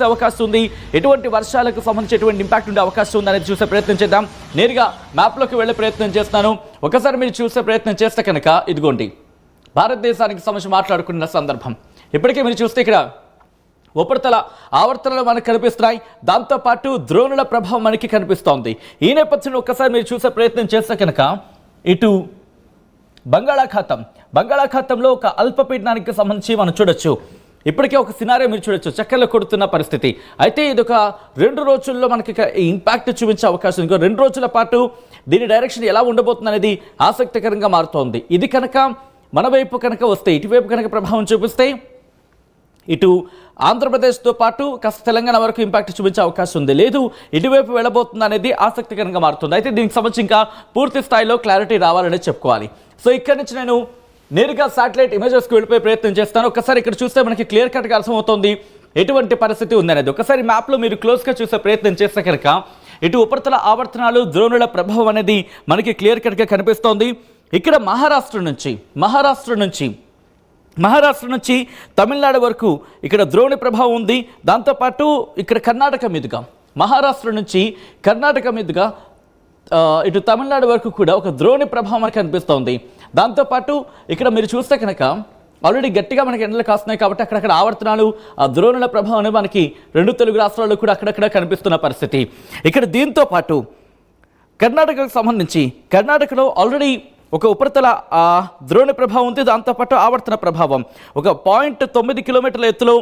అవకాశం ఉంది, ఎటువంటి వర్షాలకు సంబంధించి ఎటువంటి ఇంపాక్ట్ ఉండే అవకాశం ఉంది అనేది చూసే ప్రయత్నం చేద్దాం. నేరుగా మ్యాప్లోకి వెళ్ళే ప్రయత్నం చేస్తాను. ఒకసారి మీరు చూసే ప్రయత్నం చేస్తే కనుక ఇదిగోండి భారతదేశానికి సంబంధించి మాట్లాడుకున్న సందర్భం. ఇప్పటికే మీరు చూస్తే ఇక్కడ ఉపరితల ఆవర్తనలు మనకు కనిపిస్తున్నాయి, దాంతోపాటు ద్రోణుల ప్రభావం మనకి కనిపిస్తోంది. ఈ నేపథ్యంలో ఒక్కసారి మీరు చూసే ప్రయత్నం చేస్తే కనుక ఇటు బంగాళాఖాతంలో ఒక అల్పపీడనానికి సంబంధించి మనం చూడొచ్చు. ఇప్పటికే ఒక సినారియో మీరు చూడొచ్చు, చక్కెరలు కొడుతున్న పరిస్థితి. అయితే ఇది ఒక 2 రోజుల్లో మనకి ఇంపాక్ట్ చూపించే అవకాశం, ఇంకో 2 రోజుల పాటు దీని డైరెక్షన్ ఎలా ఉండబోతుంది అనేది ఆసక్తికరంగా మారుతోంది. ఇది కనుక మన వైపు కనుక వస్తే, ఇటువైపు కనుక ప్రభావం చూపిస్తే ఇటు ఆంధ్రప్రదేశ్తో పాటు కాస్త తెలంగాణ వరకు ఇంపాక్ట్ చూపించే అవకాశం ఉంది. లేదు ఇటువైపు వెళ్ళబోతుంది అనేది ఆసక్తికరంగా మారుతుంది. అయితే దీనికి సంబంధించి ఇంకా పూర్తి స్థాయిలో క్లారిటీ రావాలనే చెప్పుకోవాలి. సో ఇక్కడి నుంచి నేను నేరుగా శాటిలైట్ ఇమేజెస్కి వెళ్ళిపోయే ప్రయత్నం చేస్తాను. ఒకసారి ఇక్కడ చూస్తే మనకి క్లియర్ కట్గా అర్థమవుతుంది ఎటువంటి పరిస్థితి ఉందనేది. ఒకసారి మ్యాప్లో మీరు క్లోజ్గా చూసే ప్రయత్నం చేస్తే కనుక ఇటు ఉపరితల ఆవర్తనాలు, ద్రోణుల ప్రభావం అనేది మనకి క్లియర్ కట్గా కనిపిస్తోంది. ఇక్కడ మహారాష్ట్ర నుంచి తమిళనాడు వరకు ఇక్కడ ద్రోణి ప్రభావం ఉంది. దాంతోపాటు ఇక్కడ కర్ణాటక మీదుగా, మహారాష్ట్ర నుంచి కర్ణాటక మీదుగా ఇటు తమిళనాడు వరకు కూడా ఒక ద్రోణి ప్రభావం మనకి కనిపిస్తోంది. దాంతోపాటు ఇక్కడ మీరు చూస్తే కనుక ఆల్రెడీ గట్టిగా మనకి ఎండలు కాస్తున్నాయి కాబట్టి అక్కడక్కడ ఆవర్తనాలు, ఆ ద్రోణుల ప్రభావం అనేది మనకి 2 తెలుగు రాష్ట్రాల్లో కూడా అక్కడక్కడ కనిపిస్తున్న పరిస్థితి. ఇక్కడ దీంతో పాటు కర్ణాటకకు సంబంధించి కర్ణాటకలో ఆల్రెడీ ఒక ఉపరితల ద్రోణి ప్రభావం ఉంది. దాంతోపాటు ఆవర్తన ప్రభావం ఒక 0.9 కిలోమీటర్ల ఎత్తులో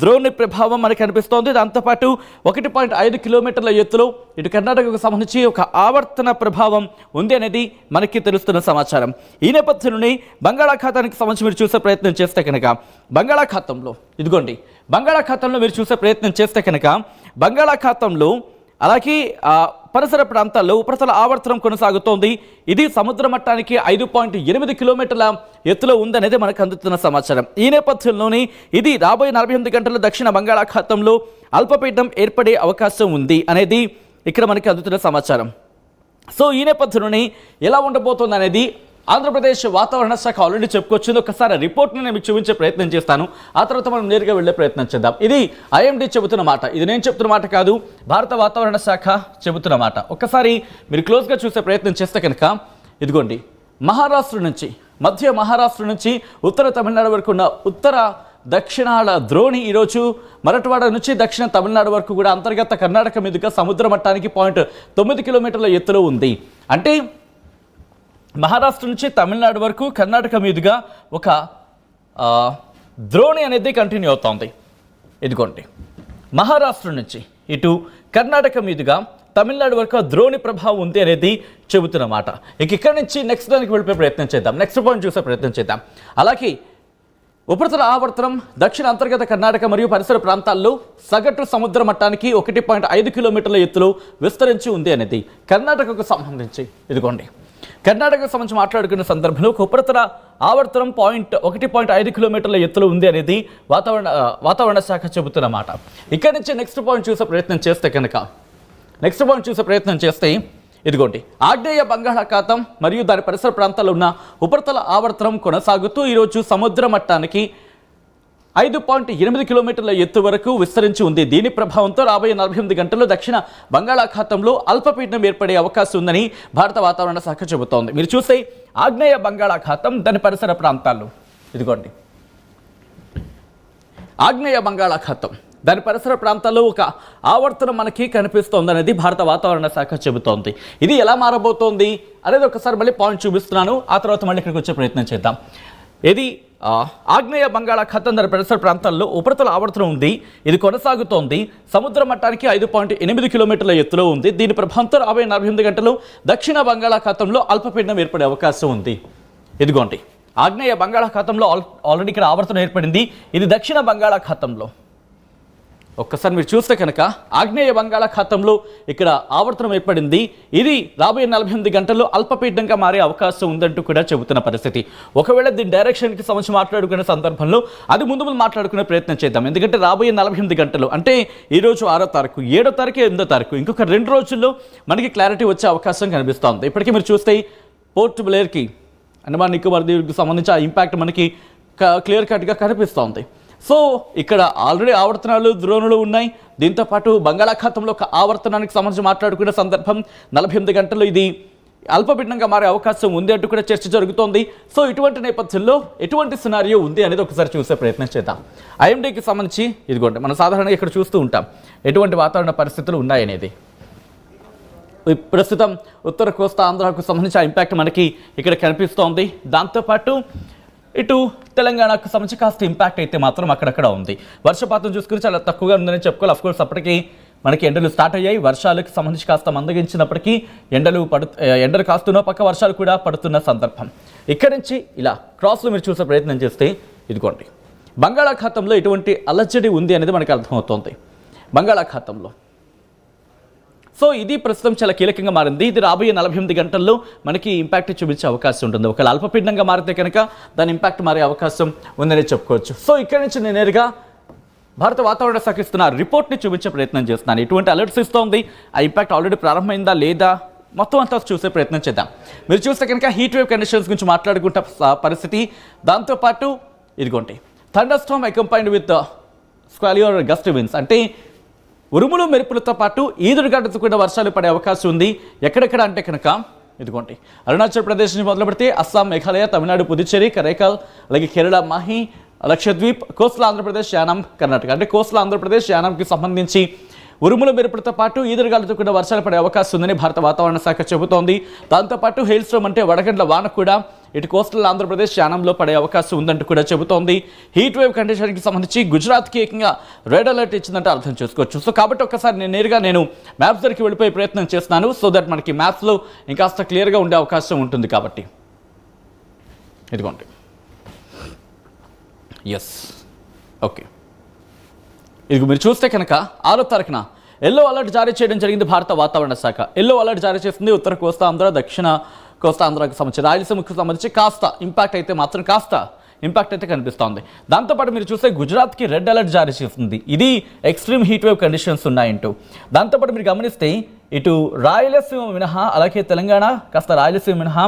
ద్రోణి ప్రభావం మనకి కనిపిస్తోంది. దాంతోపాటు 1.5 కిలోమీటర్ల ఎత్తులో ఇటు కర్ణాటకకు సంబంధించి ఒక ఆవర్తన ప్రభావం ఉంది అనేది మనకి తెలుస్తున్న సమాచారం. ఈ నేపథ్యంలోనే బంగాళాఖాతానికి సంబంధించి మీరు చూసే ప్రయత్నం చేస్తే కనుక బంగాళాఖాతంలో మీరు చూసే ప్రయత్నం చేస్తే కనుక బంగాళాఖాతంలో అలాగే పరిసర ప్రాంతాల్లో ఉపరితల ఆవర్తనం కొనసాగుతోంది. ఇది సముద్ర మట్టానికి 5.8 కిలోమీటర్ల ఎత్తులో ఉందనేది మనకు అందుతున్న సమాచారం. ఈ నేపథ్యంలోనే ఇది రాబోయే 48 గంటల్లో దక్షిణ బంగాళాఖాతంలో అల్పపీడనం ఏర్పడే అవకాశం ఉంది అనేది ఇక్కడ మనకి అందుతున్న సమాచారం. సో ఈ నేపథ్యంలోనే ఎలా ఉండబోతుంది అనేది ఆంధ్రప్రదేశ్ వాతావరణ శాఖ ఆల్రెడీ చెప్పుకొచ్చింది. ఒకసారి రిపోర్ట్ని నేను మీకు చూపించే ప్రయత్నం చేస్తాను. ఆ తర్వాత మనం నేరుగా వెళ్ళే ప్రయత్నం చేద్దాం. ఇది ఐఎండీ చెబుతున్న మాట, ఇది నేను చెప్తున్న మాట కాదు, భారత వాతావరణ శాఖ చెబుతున్న మాట. ఒక్కసారి మీరు క్లోజ్గా చూసే ప్రయత్నం చేస్తే కనుక ఇదిగోండి మధ్య మహారాష్ట్ర నుంచి ఉత్తర తమిళనాడు వరకు ఉన్న ఉత్తర దక్షిణాల ద్రోణి ఈరోజు మరట్వాడ నుంచి దక్షిణ తమిళనాడు వరకు కూడా అంతర్గత కర్ణాటక మీదుగా సముద్ర మట్టానికి 0.9 కిలోమీటర్ల ఎత్తులో ఉంది. అంటే మహారాష్ట్ర నుంచి తమిళనాడు వరకు కర్ణాటక మీదుగా ఒక ద్రోణి అనేది కంటిన్యూ అవుతోంది. ఇదిగోండి మహారాష్ట్ర నుంచి ఇటు కర్ణాటక మీదుగా తమిళనాడు వరకు ద్రోణి ప్రభావం ఉంది అనేది చెబుతున్నమాట. ఇక్కడి నుంచి నెక్స్ట్ దానికి వెళ్ళిపోయే ప్రయత్నం చేద్దాం, నెక్స్ట్ పాయింట్ చూసే ప్రయత్నం చేద్దాం. అలాగే ఉపరితల ఆవర్తనం దక్షిణ అంతర్గత కర్ణాటక మరియు పరిసర ప్రాంతాల్లో సగటు సముద్ర మట్టానికి 1.5 కిలోమీటర్ల ఎత్తులో విస్తరించి ఉంది అనేది కర్ణాటకకు సంబంధించి. ఇదిగోండి కర్ణాటకకు సంబంధించి మాట్లాడుకున్న సందర్భంలో ఉపరితల ఆవర్తనం 1.5 కిలోమీటర్ల ఎత్తులో ఉంది అనేది వాతావరణ శాఖ చెబుతున్నమాట. ఇక్కడి నుంచి నెక్స్ట్ పాయింట్ చూసే ప్రయత్నం చేస్తే ఇదిగోండి ఆగ్నేయ బంగాళాఖాతం మరియు దాని పరిసర ప్రాంతాల్లో ఉన్న ఉపరితల ఆవర్తనం కొనసాగుతూ ఈరోజు సముద్ర మట్టానికి 5.8 కిలోమీటర్ల ఎత్తు వరకు విస్తరించి ఉంది. దీని ప్రభావంతో రాబోయే 48 గంటల్లో దక్షిణ బంగాళాఖాతంలో అల్పపీడనం ఏర్పడే అవకాశం ఉందని భారత వాతావరణ శాఖ చెబుతోంది. మీరు చూస్తే ఆగ్నేయ బంగాళాఖాతం దాని పరిసర ప్రాంతాల్లో, ఇదిగోండి ఆగ్నేయ బంగాళాఖాతం దాని పరిసర ప్రాంతాల్లో ఒక ఆవర్తనం మనకి కనిపిస్తోంది అనేది భారత వాతావరణ శాఖ చెబుతోంది. ఇది ఎలా మారబోతోంది అనేది ఒకసారి మళ్ళీ పాయింట్ చూపిస్తున్నాను, ఆ తర్వాత మళ్ళీ ఇక్కడికి వచ్చే ప్రయత్నం చేద్దాం. ఇది ఆగ్నేయ బంగాళాఖాతం దాని పరిసర ప్రాంతాల్లో ఉపరితల ఆవర్తనం ఉంది. ఇది కొనసాగుతోంది, సముద్ర మట్టానికి 5.8 కిలోమీటర్ల ఎత్తులో ఉంది. దీని ప్రభావంతో రాబోయే 48 గంటలు దక్షిణ బంగాళాఖాతంలో అల్పపీడనం ఏర్పడే అవకాశం ఉంది. ఇదిగోండి ఆగ్నేయ బంగాళాఖాతంలో ఆల్రెడీ ఇక్కడ ఆవర్తనం ఏర్పడింది. ఇది దక్షిణ బంగాళాఖాతంలో ఒక్కసారి మీరు చూస్తే కనుక ఆగ్నేయ బంగాళాఖాతంలో ఇక్కడ ఆవర్తనం ఏర్పడింది. ఇది రాబోయే 48 గంటల్లో అల్పపీడనంగా మారే అవకాశం ఉందంటూ కూడా చెబుతున్న పరిస్థితి. ఒకవేళ దీని డైరెక్షన్కి సంబంధించి మాట్లాడుకునే సందర్భంలో అది ముందు మాట్లాడుకునే ప్రయత్నం చేద్దాం. ఎందుకంటే రాబోయే 48 గంటలు అంటే ఈరోజు 6వ తారీఖు, 7వ తారీఖు, 8వ తారీఖు, ఇంకొక 2 రోజుల్లో మనకి క్లారిటీ వచ్చే అవకాశం కనిపిస్తోంది. ఇప్పటికీ మీరు చూస్తే పోర్ట్ బ్లేర్కి, అండమాన్ నికోబార్ దీవులకు సంబంధించి ఆ ఇంపాక్ట్ మనకి క్లియర్ కట్గా కనిపిస్తోంది. సో ఇక్కడ ఆల్రెడీ ఆవర్తనాలు ద్రోణులు ఉన్నాయి. దీంతోపాటు బంగాళాఖాతంలో ఒక ఆవర్తనానికి సంబంధించి మాట్లాడుకునే సందర్భం 48 గంటల్లో ఇది అల్పపీడనంగా మారే అవకాశం ఉంది అంటూ కూడా చర్చ జరుగుతోంది. సో ఇటువంటి నేపథ్యంలో ఎటువంటి సినారియో ఉంది అనేది ఒకసారి చూసే ప్రయత్నం చేద్దాం. ఐఎండీకి సంబంధించి ఇదిగోండి మనం సాధారణంగా ఇక్కడ చూస్తూ ఉంటాం ఎటువంటి వాతావరణ పరిస్థితులు ఉన్నాయనేది. ప్రస్తుతం ఉత్తర కోస్తా ఆంధ్రాకు సంబంధించి ఆ ఇంపాక్ట్ మనకి ఇక్కడ కనిపిస్తోంది. దాంతోపాటు ఇటు తెలంగాణకు సంబంధించి కాస్త ఇంపాక్ట్ అయితే మాత్రం అక్కడక్కడ ఉంది. వర్షపాతం చూసుకుని చాలా తక్కువగా ఉందని చెప్పుకోవాలి. అఫ్కోర్స్ అప్పటికి మనకి ఎండలు స్టార్ట్ అయ్యాయి. వర్షాలకు సంబంధించి కాస్త మందగించినప్పటికీ ఎండలు కాస్తున్న పక్క వర్షాలు కూడా పడుతున్న సందర్భం. ఇక్కడి నుంచి ఇలా క్రాస్లో మీరు చూసే ప్రయత్నం చేస్తే ఇదిగోండి బంగాళాఖాతంలో ఎటువంటి అలజడి ఉంది అనేది మనకు అర్థమవుతోంది. బంగాళాఖాతంలో సో ఇది ప్రస్తుతం చాలా కీలకంగా మారింది. ఇది రాబోయే 48 గంటల్లో మనకి ఇంపాక్ట్ చూపించే అవకాశం ఉంటుంది. ఒకవేళ అల్పపీడనంగా మారితే కనుక దాని ఇంపాక్ట్ మారే అవకాశం ఉందని చెప్పుకోవచ్చు. సో ఇక్కడి నుంచి నేను నేరుగా భారత వాతావరణ శాఖ ఇస్తున్న రిపోర్ట్ని చూపించే ప్రయత్నం చేస్తున్నాను. ఎటువంటి అలర్ట్స్ ఇస్తోంది, ఆ ఇంపాక్ట్ ఆల్రెడీ ప్రారంభమైందా లేదా మొత్తం అంతా చూసే ప్రయత్నం చేద్దాం. మీరు చూస్తే కనుక హీట్ వేవ్ కండిషన్స్ గురించి మాట్లాడుకుంటే పరిస్థితి. దాంతోపాటు ఇదిగోండి thunderstorm accompanied with squally gust winds, అంటే ఉరుములు మెరుపులతో పాటు ఈదురుగాలులతో కూడా వర్షాలు పడే అవకాశం ఉంది. ఎక్కడెక్కడ అంటే కనుక ఇదిగోండి అరుణాచల్ ప్రదేశ్ నుంచి మొదలు పెడితే అస్సాం, మేఘాలయ, తమిళనాడు, పుదుచ్చేరి, కరైకాల్, అలాగే కేరళ, మాహి, లక్షద్వీప్, కోస్టల్ ఆంధ్రప్రదేశ్, యానం, కర్ణాటక, అంటే కోస్టల్ ఆంధ్రప్రదేశ్, యానంకి సంబంధించి ఉరుముల మెరుపులతో పాటు ఈదురుగాలులతో కూడా వర్షాలు పడే అవకాశం ఉందని భారత వాతావరణ శాఖ చెబుతోంది. దాంతోపాటు హెయిల్ స్టోమ్ అంటే వడగండ్ల వాన కూడా ఇటు కోస్టల్ ఆంధ్రప్రదేశ్, యానంలో పడే అవకాశం ఉందంటూ కూడా చెబుతోంది. హీట్ వేవ్ కండిషన్కి సంబంధించి గుజరాత్కి ఏకంగా రెడ్ అలర్ట్ ఇచ్చిందంటే అర్థం చేసుకోవచ్చు. సో కాబట్టి ఒక్కసారి నేను మ్యాప్స్ దగ్గరికి వెళ్ళిపోయే ప్రయత్నం చేస్తున్నాను. సో దట్ మనకి మ్యాప్స్లో ఇంకాస్త క్లియర్గా ఉండే అవకాశం ఉంటుంది. కాబట్టి ఇదిగోండి ఎస్ ఓకే, ఇది మీరు చూస్తే కనుక 6వ తారీఖున ఎల్లో అలర్ట్ జారీ చేయడం జరిగింది భారత వాతావరణ శాఖ. ఎల్లో అలర్ట్ జారీ చేసింది ఉత్తర కోస్తా ఆంధ్ర, దక్షిణ కోస్తా ఆంధ్రాకి సంబంధించి, రాయలసీమకు సంబంధించి కాస్త ఇంపాక్ట్ అయితే మాత్రం కాస్త ఇంపాక్ట్ అయితే కనిపిస్తోంది. దాంతోపాటు మీరు చూస్తే గుజరాత్కి రెడ్ అలర్ట్ జారీ చేస్తుంది. ఇది ఎక్స్ట్రీమ్ హీట్ వేవ్ కండిషన్స్ ఉన్నాయంటూ. దాంతోపాటు మీరు గమనిస్తే ఇటు రాయలసీమ మినహా అలాగే తెలంగాణ కాస్త రాయలసీమ మినహా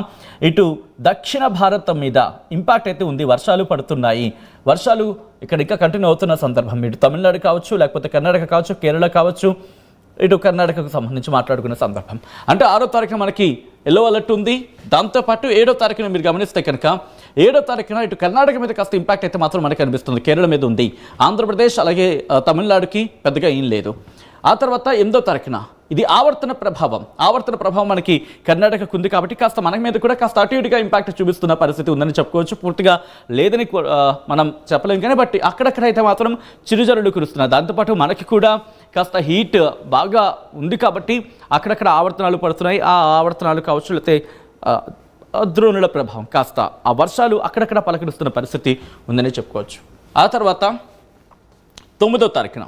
ఇటు దక్షిణ భారతం మీద ఇంపాక్ట్ అయితే ఉంది. వర్షాలు పడుతున్నాయి. వర్షాలు ఇక్కడ ఇంకా కంటిన్యూ అవుతున్న సందర్భం. ఇటు తమిళనాడు కావచ్చు, లేకపోతే కర్ణాటక కావచ్చు, కేరళ కావచ్చు, ఇటు కర్ణాటకకు సంబంధించి మాట్లాడుకునే సందర్భం. అంటే 6వ తారీఖున మనకి ఎల్లో అలర్ట్ ఉంది. దాంతోపాటు 7వ తారీఖున మీరు గమనిస్తే కనుక 7వ తారీఖున ఇటు కర్ణాటక మీద కాస్త ఇంపాక్ట్ అయితే మాత్రం మనకు అనిపిస్తుంది. కేరళ మీద ఉంది. ఆంధ్రప్రదేశ్ అలాగే తమిళనాడుకి పెద్దగా ఏం లేదు. ఆ తర్వాత 8వ తారీఖున ఇది ఆవర్తన ప్రభావం మనకి కర్ణాటకకు ఉంది. కాబట్టి కాస్త మన మీద కూడా కాస్త అటు ఇటుగా ఇంపాక్ట్ చూపిస్తున్న పరిస్థితి ఉందని చెప్పుకోవచ్చు. పూర్తిగా లేదని మనం చెప్పలేం కానీ బట్ అక్కడక్కడైతే మాత్రం చిరుజల్లులు కురుస్తున్నాయి. దాంతోపాటు మనకి కూడా కాస్త హీట్ బాగా ఉంది కాబట్టి అక్కడక్కడ ఆవర్తనాలు పడుతున్నాయి. ఆ ఆవర్తనాలు కావచ్చు లేకపోతే ద్రోణుల ప్రభావం కాస్త ఆ వర్షాలు అక్కడక్కడ పలకరిస్తున్న పరిస్థితి ఉందని చెప్పుకోవచ్చు. ఆ తర్వాత 9వ తారీఖున